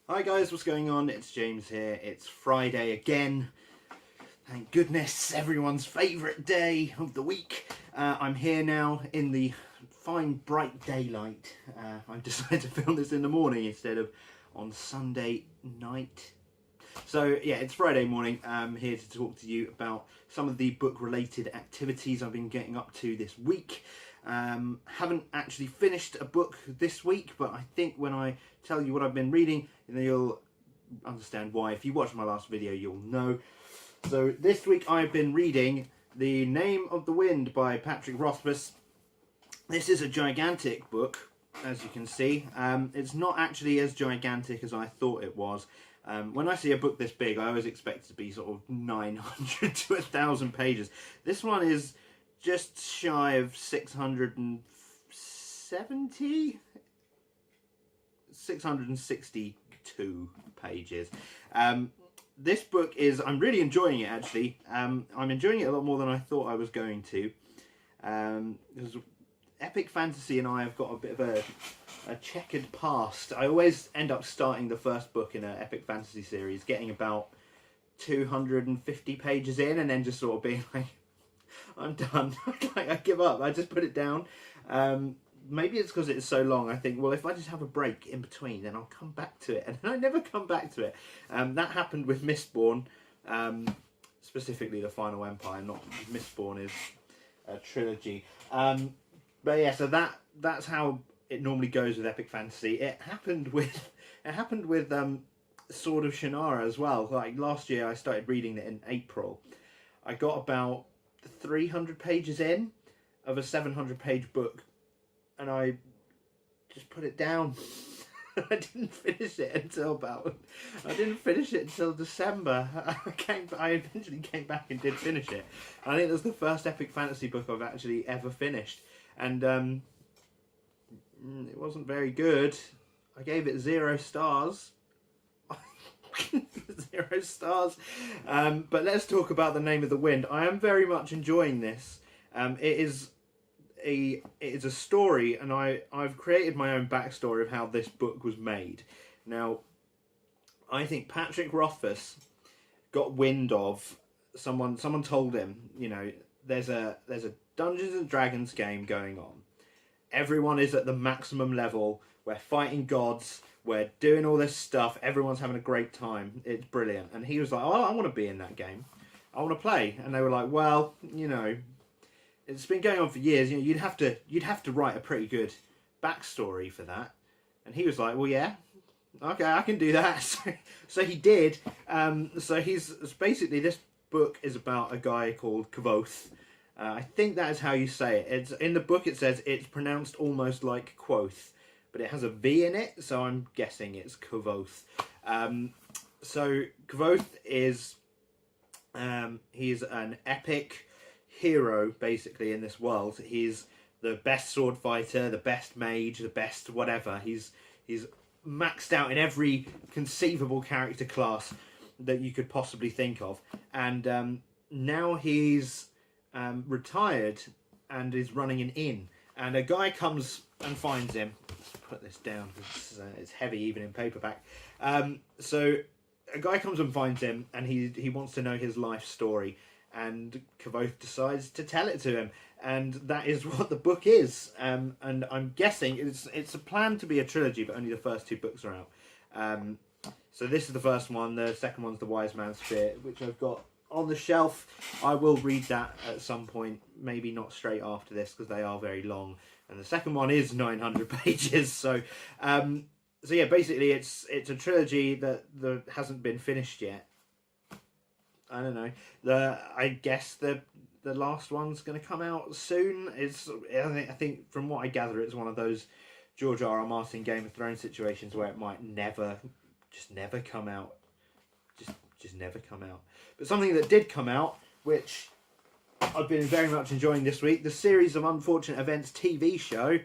Hi guys, what's going on? It's James here. It's Friday again. Thank goodness, everyone's favourite day of the week. I'm here now in the fine bright daylight. I've decided to film this in the morning instead of on Sunday night. So yeah, it's Friday morning. I'm here to talk to you about some of the book related activities I've been getting up to this week. Haven't actually finished a book this week, but I think when I tell you what I've been reading, you'll understand why. If you watched my last video, you'll know. So this week I've been reading The Name of the Wind by Patrick Rothfuss. This is a gigantic book, as you can see. It's not actually as gigantic as I thought it was. When I see a book this big, I always expect it to be sort of 900 to 1,000 pages. This one is just shy of 662 pages. This book is, I'm really enjoying it actually. I'm enjoying it a lot more than I thought I was going to. Because epic fantasy and I have got a bit of a checkered past. I always end up starting the first book in an epic fantasy series, getting about 250 pages in, and then just sort of being like, I'm done. Like, I give up. I just put it down. Maybe it's because it's so long. I think, well, if I just have a break in between, then I'll come back to it. And I never come back to it. That happened with Mistborn, specifically the Final Empire. Not Mistborn is a trilogy. But yeah, so that's how it normally goes with epic fantasy. It happened with Sword of Shannara as well. Like last year, I started reading it in April. I got about 300 pages in of a 700-page book, and I just put it down. I didn't finish it until December. I eventually came back and did finish it. I think it was the first epic fantasy book I've actually ever finished, and it wasn't very good. I gave it 0 stars. 0 stars. But let's talk about The Name of the Wind. I am very much enjoying this. It is a story, and I've created my own backstory of how this book was made. Now, I think Patrick Rothfuss got wind of someone told him, you know, there's a Dungeons and Dragons game going on. Everyone is at the maximum level. We're fighting gods. We're doing all this stuff. Everyone's having a great time. It's brilliant. And he was like, oh, I want to be in that game. I want to play. And they were like, well, you know, it's been going on for years. You know, you'd have to write a pretty good backstory for that. And he was like, well, yeah, okay, I can do that. So he did. So he's basically, this book is about a guy called Kvothe. I think that is how you say it. It's in the book. It says it's pronounced almost like Quoth, but it has a V in it, so I'm guessing it's Kvothe. So Kvothe is he's an epic hero basically in this world. He's the best sword fighter, the best mage, the best whatever. He's maxed out in every conceivable character class that you could possibly think of, and now he's retired and is running an inn. And a guy comes and finds him. Let's put this down because it's heavy even in paperback. So a guy comes and finds him, and he wants to know his life story. And Kvothe decides to tell it to him, and that is what the book is. And I'm guessing it's a plan to be a trilogy, but only the first 2 books are out. So this is the first one. The second one's The Wise Man's Fear, which I've got on the shelf. I will read that at some point, maybe not straight after this because they are very long, and the second one is 900 pages. So yeah, basically it's a trilogy that hasn't been finished yet. I don't know. I guess the last one's going to come out soon. I think from what I gather, it's one of those George R.R. Martin Game of Thrones situations where it might never come out. Just never come out. But something that did come out, which I've been very much enjoying this week, the Series of Unfortunate Events TV show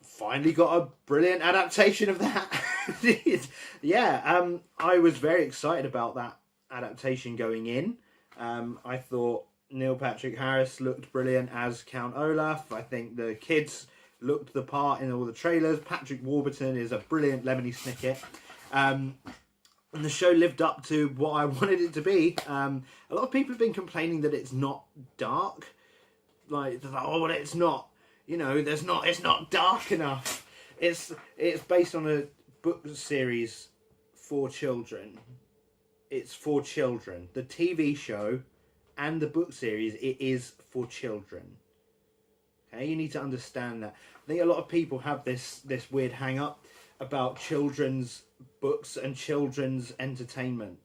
finally got a brilliant adaptation of that. Yeah, I was very excited about that adaptation going in. I thought Neil Patrick Harris looked brilliant as Count Olaf. I think the kids looked the part in all the trailers. Patrick Warburton is a brilliant Lemony Snicket. And the show lived up to what I wanted it to be. A lot of people have been complaining that it's not dark. Like, oh, well, it's not. You know, it's not dark enough. It's based on a book series for children. It's for children. The TV show and the book series, it is for children. Okay, you need to understand that. I think a lot of people have this weird hang up about children's books and children's entertainment.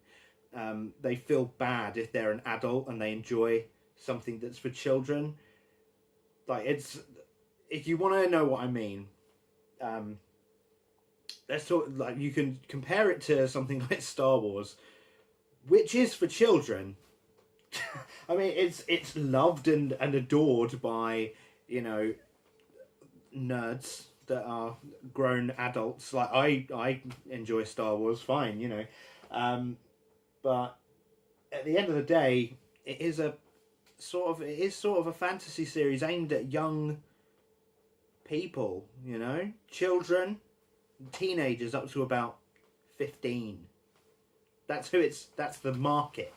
They feel bad if they're an adult and they enjoy something that's for children. Like, if you want to know what I mean, let's talk. Like, you can compare it to something like Star Wars, which is for children. I mean, it's loved and adored by, you know, nerds that are grown adults. Like, I enjoy Star Wars fine, you know, but at the end of the day, it is sort of a fantasy series aimed at young people, you know, children, teenagers up to about 15. That's the market.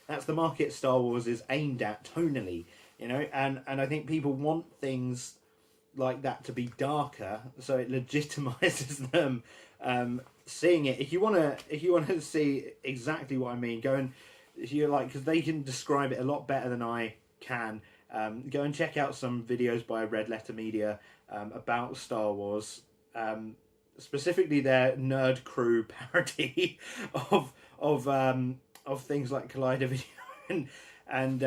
That's the market Star Wars is aimed at tonally, you know, and I think people want things like that to be darker, so it legitimizes them seeing it. If you want to see exactly what I mean, go and, if you like, because they can describe it a lot better than I can, go and check out some videos by Red Letter Media about Star Wars, specifically their Nerd Crew parody of things like Collider Video and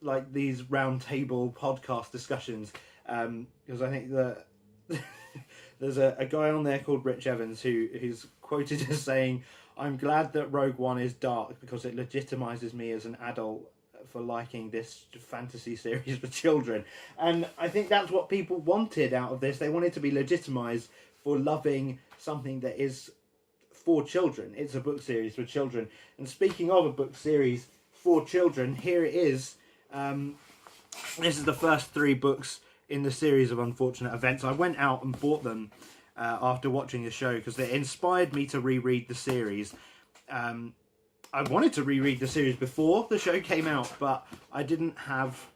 like these round table podcast discussions, because I think that there's a guy on there called Rich Evans who's quoted as saying, "I'm glad that Rogue One is dark because it legitimizes me as an adult for liking this fantasy series for children." And I think that's what people wanted out of this. They wanted to be legitimized for loving something that is for children. It's a book series for children. And speaking of a book series for children, here it is. This is the first 3 books in the series of Unfortunate Events. I went out and bought them after watching the show because it inspired me to reread the series. I wanted to reread the series before the show came out, but I didn't have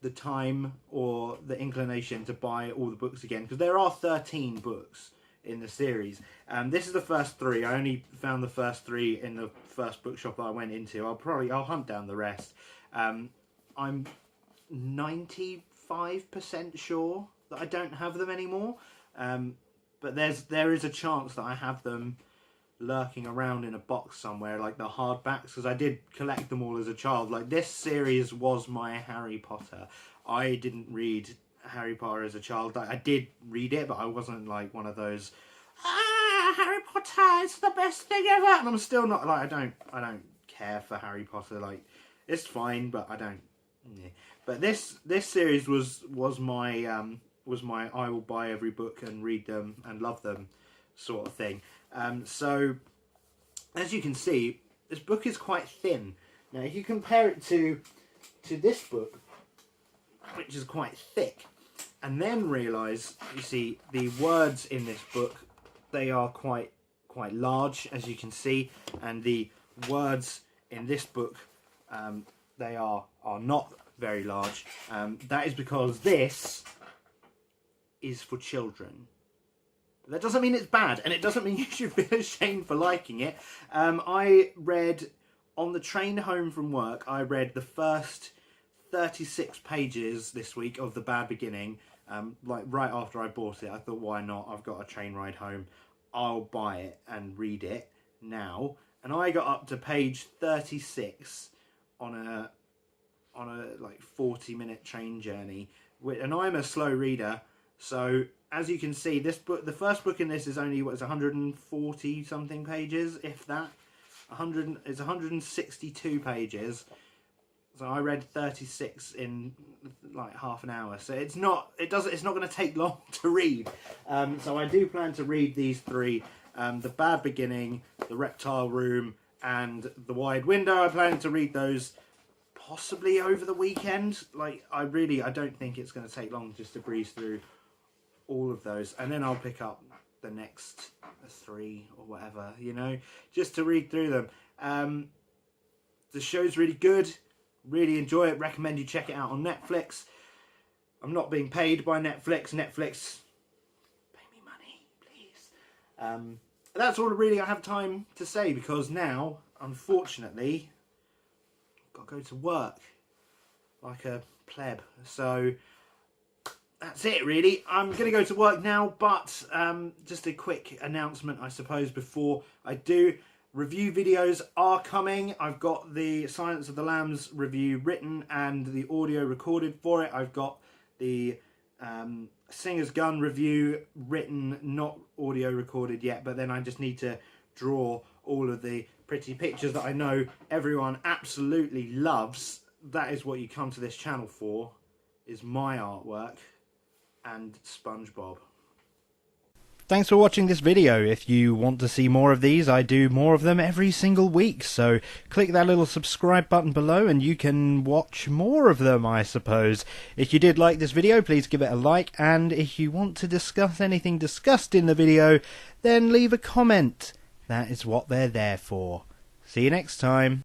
the time or the inclination to buy all the books again, because there are 13 books in the series. This is the first 3. I only found the first 3 in the first bookshop that I went into. I'll hunt down the rest. I'm 95% sure that I don't have them anymore, but there is a chance that I have them lurking around in a box somewhere, like the hardbacks, because I did collect them all as a child. Like, this series was my Harry Potter. I didn't read Harry Potter as a child. I did read it, but I wasn't like one of those Harry Potter, it's the best thing ever. And I'm still not, like, I don't care for Harry Potter. Like, it's fine, but I don't. Yeah. But this series was my I will buy every book and read them and love them sort of thing. So as you can see, this book is quite thin. Now, if you compare it to this book, which is quite thick, and then realise, you see, the words in this book, they are quite large, as you can see, and the words in this book, they are not very large. That is because this is for children. That doesn't mean it's bad, and it doesn't mean you should feel ashamed for liking it. I read, on the train home from work, I read the first 36 pages this week of The Bad Beginning, like right after I bought it. I thought, why not? I've got a train ride home. I'll buy it and read it now. And I got up to page 36 on a like 40-minute train journey. And I'm a slow reader, so as you can see, this book, the first book in this is only, it's 140 something pages, if that. It's 162 pages. So I read 36 in like half an hour. So it's not going to take long to read. So I do plan to read these 3, The Bad Beginning, The Reptile Room, and The Wide Window. I plan to read those possibly over the weekend. Like, I don't think it's going to take long just to breeze through all of those, and then I'll pick up the next 3 or whatever, you know, just to read through them. The show's really good, really enjoy it, recommend you check it out on Netflix. I'm not being paid by Netflix. Netflix, pay me money, please. That's all really I have time to say, because now, unfortunately, I've got to go to work like a pleb. So that's it, really. I'm going to go to work now, but just a quick announcement, I suppose, before I do. Review videos are coming. I've got the Silence of the Lambs review written and the audio recorded for it. I've got the Singer's Gun review written, not audio recorded yet, but then I just need to draw all of the pretty pictures that I know everyone absolutely loves. That is what you come to this channel for, is my artwork and SpongeBob. Thanks for watching this video. If you want to see more of these, I do more of them every single week, so click that little subscribe button below and you can watch more of them, I suppose. If you did like this video, please give it a like, and if you want to discuss anything discussed in the video, then leave a comment. That is what they're there for. See you next time.